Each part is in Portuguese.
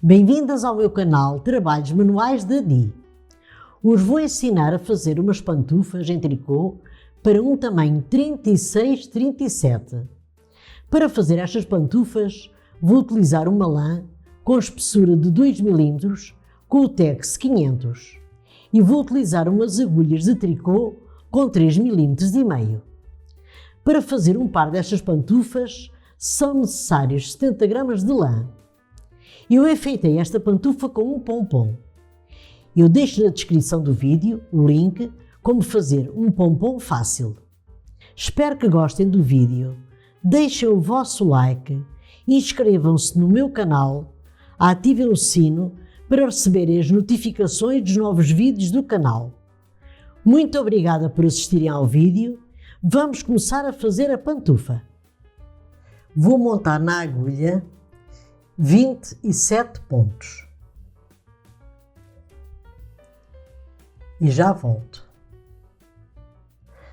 Bem-vindas ao meu canal Trabalhos Manuais da Di. Hoje vou ensinar a fazer umas pantufas em tricô para um tamanho 36-37. Para fazer estas pantufas vou utilizar uma lã com espessura de 2 mm com o Tex 500 e vou utilizar umas agulhas de tricô com 3,5 mm. Para fazer um par destas pantufas são necessários 70 gramas de lã. Eu enfeitei esta pantufa com um pompom. Eu deixo na descrição do vídeo o link como fazer um pompom fácil. Espero que gostem do vídeo, deixem o vosso like, inscrevam-se no meu canal, ativem o sino para receberem as notificações dos novos vídeos do canal. Muito obrigada por assistirem ao vídeo. Vamos começar a fazer a pantufa. Vou montar na agulha 27 pontos e já volto.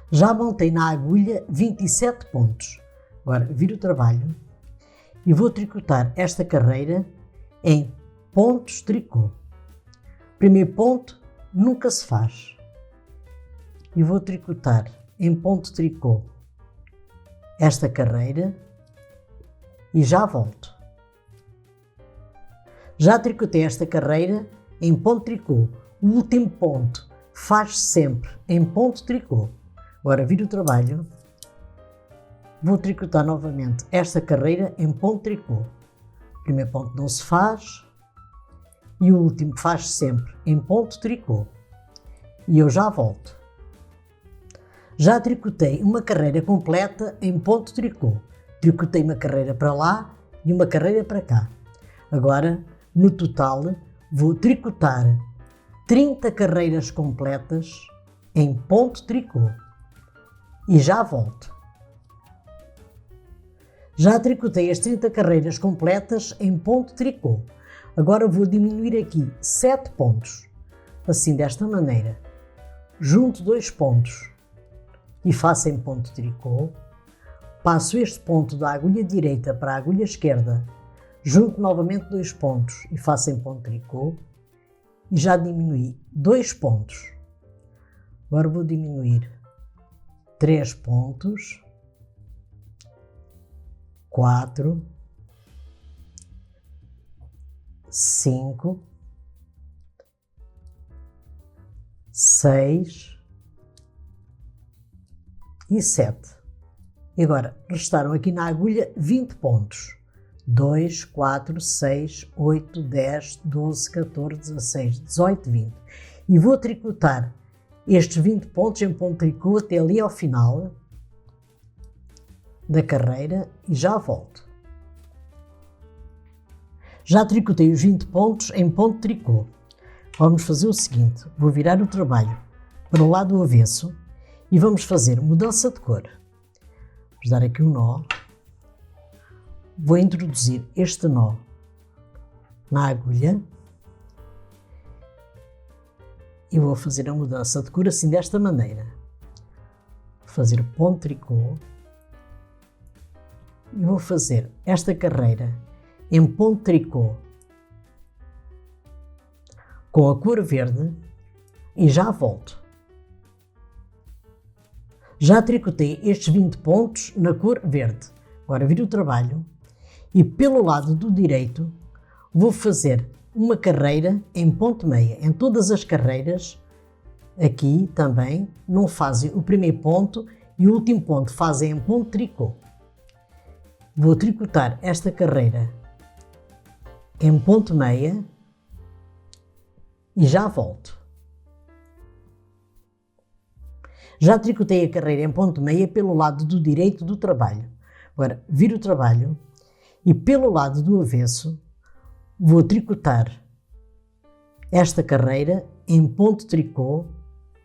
Já montei na agulha 27 pontos. Agora viro o trabalho e vou tricotar esta carreira em pontos tricô. Primeiro ponto nunca se faz e vou tricotar em ponto tricô esta carreira e já volto. Já tricotei esta carreira em ponto tricô. O último ponto faz sempre em ponto tricô. Agora viro o trabalho. Vou tricotar novamente esta carreira em ponto tricô. O primeiro ponto não se faz e o último faz sempre em ponto tricô. E eu já volto. Já tricotei uma carreira completa em ponto tricô. Tricotei uma carreira para lá e uma carreira para cá. Agora, no total, vou tricotar 30 carreiras completas em ponto tricô e já volto. Já tricotei as 30 carreiras completas em ponto tricô. Agora vou diminuir aqui 7 pontos, assim desta maneira. Junto 2 pontos e faço em ponto tricô. Passo este ponto da agulha direita para a agulha esquerda. Junto novamente 2 pontos e faço em ponto tricô e já diminui 2 pontos. Agora vou diminuir 3 pontos, 4, 5, 6 e 7. E agora restaram aqui na agulha 20 pontos. 2, 4, 6, 8, 10, 12, 14, 16, 18, 20. E vou tricotar estes 20 pontos em ponto tricô até ali ao final da carreira e já volto. Já tricotei os 20 pontos em ponto tricô. Vamos fazer o seguinte, vou virar o trabalho para o lado avesso e vamos fazer mudança de cor. Vamos dar aqui um nó. Vou introduzir este nó na agulha e vou fazer a mudança de cor assim desta maneira. Vou fazer ponto tricô e vou fazer esta carreira em ponto tricô com a cor verde e já volto. Já tricotei estes 20 pontos na cor verde. Agora viro o trabalho e pelo lado do direito vou fazer uma carreira em ponto meia. Em todas as carreiras, aqui também, não fazem o primeiro ponto e o último ponto fazem em ponto tricô. Vou tricotar esta carreira em ponto meia e já volto. Já tricotei a carreira em ponto meia pelo lado do direito do trabalho. Agora viro o trabalho e pelo lado do avesso vou tricotar esta carreira em ponto tricô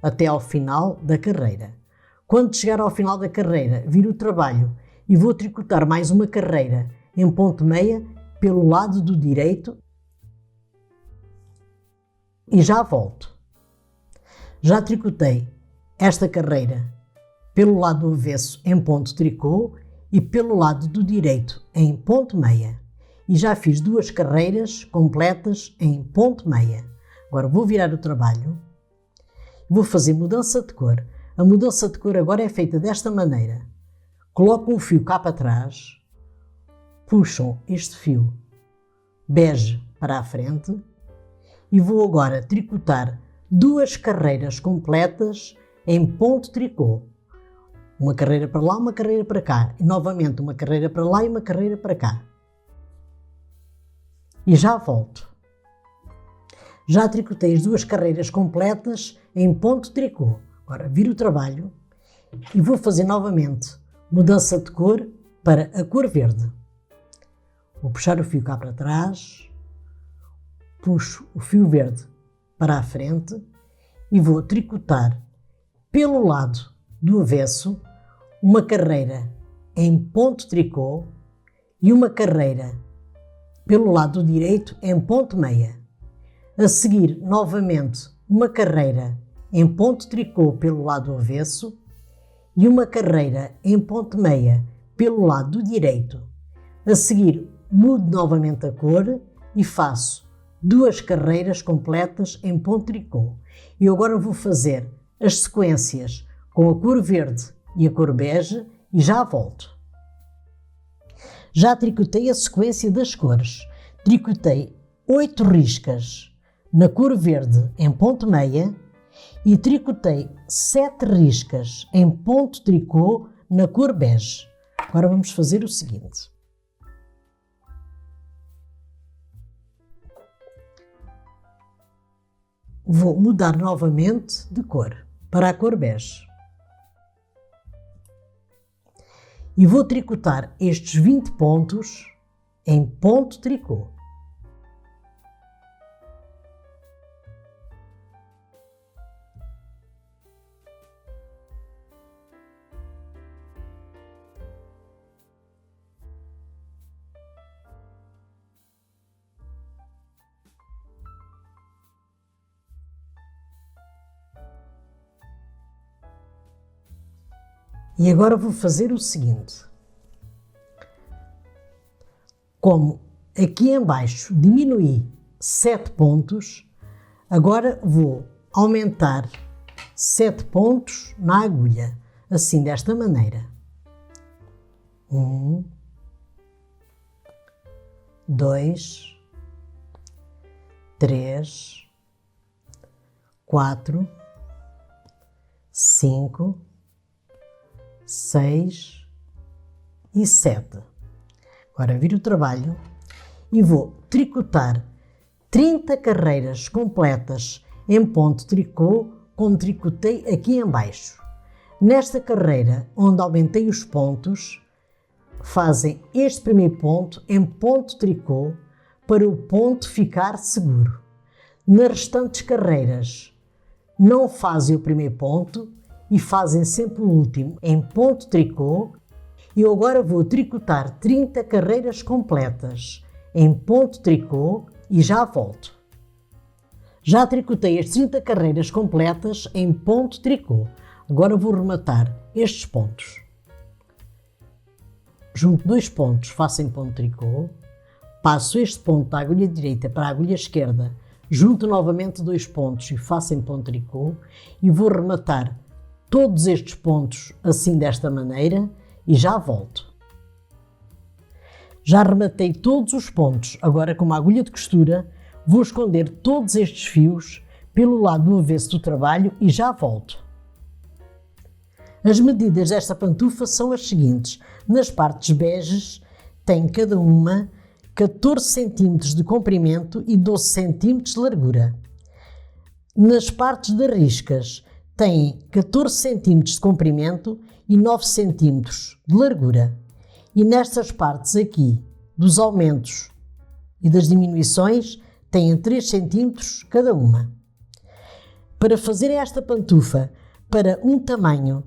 até ao final da carreira. Quando chegar ao final da carreira, viro o trabalho e vou tricotar mais uma carreira em ponto meia pelo lado do direito e já volto. Já tricotei esta carreira pelo lado do avesso em ponto tricô e pelo lado do direito em ponto meia e já fiz 2 carreiras completas em ponto meia. Agora vou virar o trabalho, vou fazer mudança de cor. A mudança de cor agora é feita desta maneira. Coloco um fio cá para trás, puxam este fio bege para a frente e vou agora tricotar 2 carreiras completas em ponto tricô. Uma carreira para lá, uma carreira para cá. E novamente uma carreira para lá e uma carreira para cá. E já volto. Já tricotei as 2 carreiras completas em ponto tricô. Agora viro o trabalho e vou fazer novamente mudança de cor para a cor verde. Vou puxar o fio cá para trás, puxo o fio verde para a frente e vou tricotar pelo lado do avesso uma carreira em ponto tricô e uma carreira pelo lado direito em ponto meia. A seguir, novamente, uma carreira em ponto tricô pelo lado avesso e uma carreira em ponto meia pelo lado direito. A seguir, mudo novamente a cor e faço 2 carreiras completas em ponto tricô. E agora vou fazer as sequências com a cor verde e a cor bege e já volto. Já tricotei a sequência das cores. Tricotei 8 riscas na cor verde em ponto meia e tricotei 7 riscas em ponto tricô na cor bege. Agora vamos fazer o seguinte. Vou mudar novamente de cor para a cor bege. E vou tricotar estes 20 pontos em ponto tricô. E agora vou fazer o seguinte. Como aqui em baixo diminuí 7 pontos, agora vou aumentar 7 pontos na agulha, assim desta maneira. 1, 2, 3, 4, 5, 6 e 7. Agora viro o trabalho e vou tricotar 30 carreiras completas em ponto tricô, como tricotei aqui em baixo. Nesta carreira, onde aumentei os pontos, fazem este primeiro ponto em ponto tricô para o ponto ficar seguro. Nas restantes carreiras, não fazem o primeiro ponto e fazem sempre o último em ponto tricô. E eu agora vou tricotar 30 carreiras completas em ponto tricô e já volto. Já tricotei as 30 carreiras completas em ponto tricô. Agora vou rematar estes pontos. Junto 2 pontos, faço em ponto tricô, passo este ponto da agulha direita para a agulha esquerda, junto novamente 2 pontos e faço em ponto tricô e vou rematar todos estes pontos assim desta maneira e já volto. Já rematei todos os pontos, agora com uma agulha de costura vou esconder todos estes fios pelo lado do avesso do trabalho e já volto. As medidas desta pantufa são as seguintes. Nas partes beges tem cada uma 14 cm de comprimento e 12 cm de largura. Nas partes das riscas tem 14 cm de comprimento e 9 cm de largura. E nestas partes aqui, dos aumentos e das diminuições, têm 3 cm cada uma. Para fazer esta pantufa para um tamanho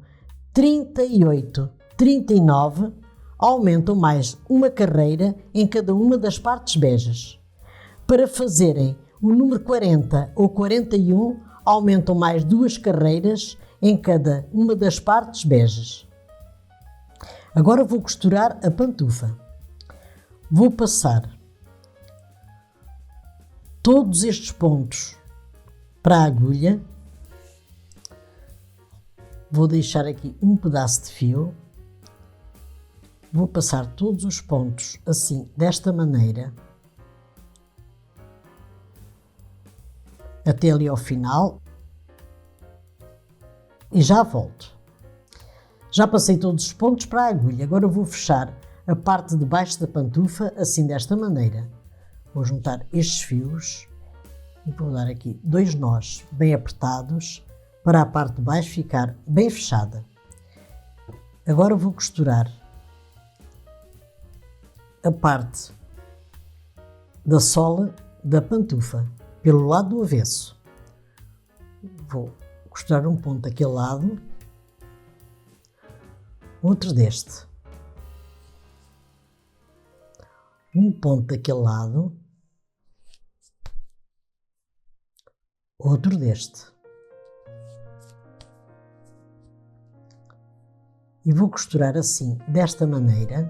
38, 39, aumentam mais uma carreira em cada uma das partes beges. Para fazerem o número 40 ou 41, aumentam mais 2 carreiras em cada uma das partes beges. Agora vou costurar a pantufa. Vou passar todos estes pontos para a agulha. Vou deixar aqui um pedaço de fio. Vou passar todos os pontos assim, desta maneira, até ali ao final, e já volto. Já passei todos os pontos para a agulha, agora vou fechar a parte de baixo da pantufa assim, desta maneira. Vou juntar estes fios e vou dar aqui 2 nós bem apertados para a parte de baixo ficar bem fechada. Agora vou costurar a parte da sola da pantufa pelo lado do avesso. Vou costurar um ponto daquele lado, outro deste, um ponto daquele lado, outro deste, e vou costurar assim, desta maneira,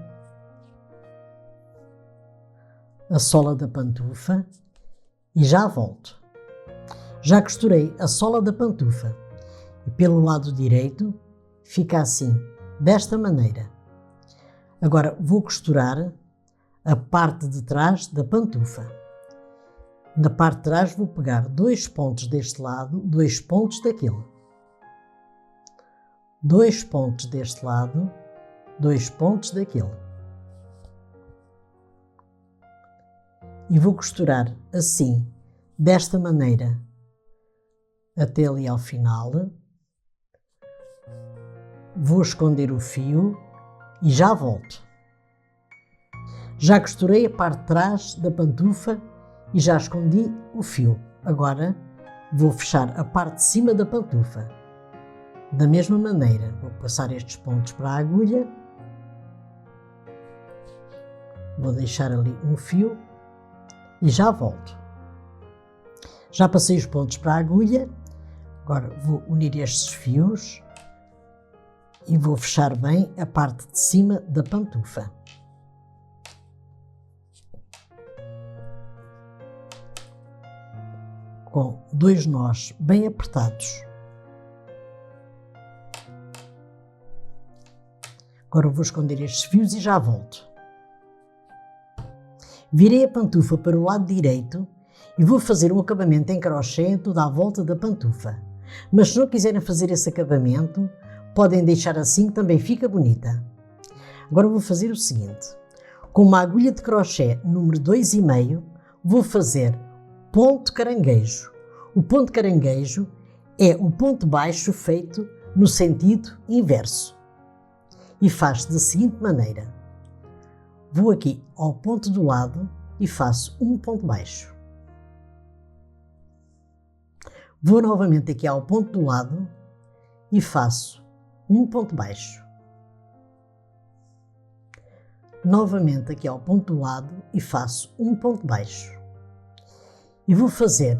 a sola da pantufa e já volto. Já costurei a sola da pantufa e pelo lado direito fica assim, desta maneira. Agora vou costurar a parte de trás da pantufa. Na parte de trás vou pegar 2 pontos deste lado, 2 pontos daquele. 2 pontos deste lado, 2 pontos daquele. E vou costurar assim, desta maneira, até ali ao final. Vou esconder o fio e já volto. Já costurei a parte de trás da pantufa e já escondi o fio. Agora vou fechar a parte de cima da pantufa. Da mesma maneira, vou passar estes pontos para a agulha. Vou deixar ali um fio e já volto. Já passei os pontos para a agulha, agora vou unir estes fios e vou fechar bem a parte de cima da pantufa. Com 2 nós bem apertados. Agora vou esconder estes fios e já volto. Virei a pantufa para o lado direito e vou fazer um acabamento em crochê toda à volta da pantufa. Mas se não quiserem fazer esse acabamento, podem deixar assim que também fica bonita. Agora vou fazer o seguinte. Com uma agulha de crochê número 2,5, vou fazer ponto caranguejo. O ponto caranguejo é o ponto baixo feito no sentido inverso. E faz da seguinte maneira. Vou aqui ao ponto do lado e faço um ponto baixo. Vou novamente aqui ao ponto do lado e faço um ponto baixo. Novamente aqui ao ponto do lado e faço um ponto baixo. E vou fazer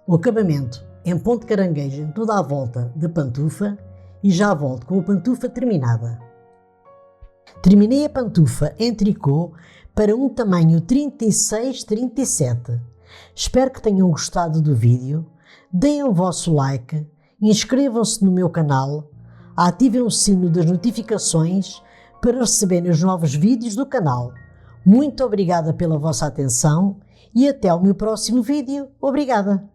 o acabamento em ponto caranguejo em toda a volta da pantufa e já volto com a pantufa terminada. Terminei a pantufa em tricô para um tamanho 36-37. Espero que tenham gostado do vídeo. Deem o vosso like, inscrevam-se no meu canal, ativem o sino das notificações para receberem os novos vídeos do canal. Muito obrigada pela vossa atenção e até ao meu próximo vídeo. Obrigada!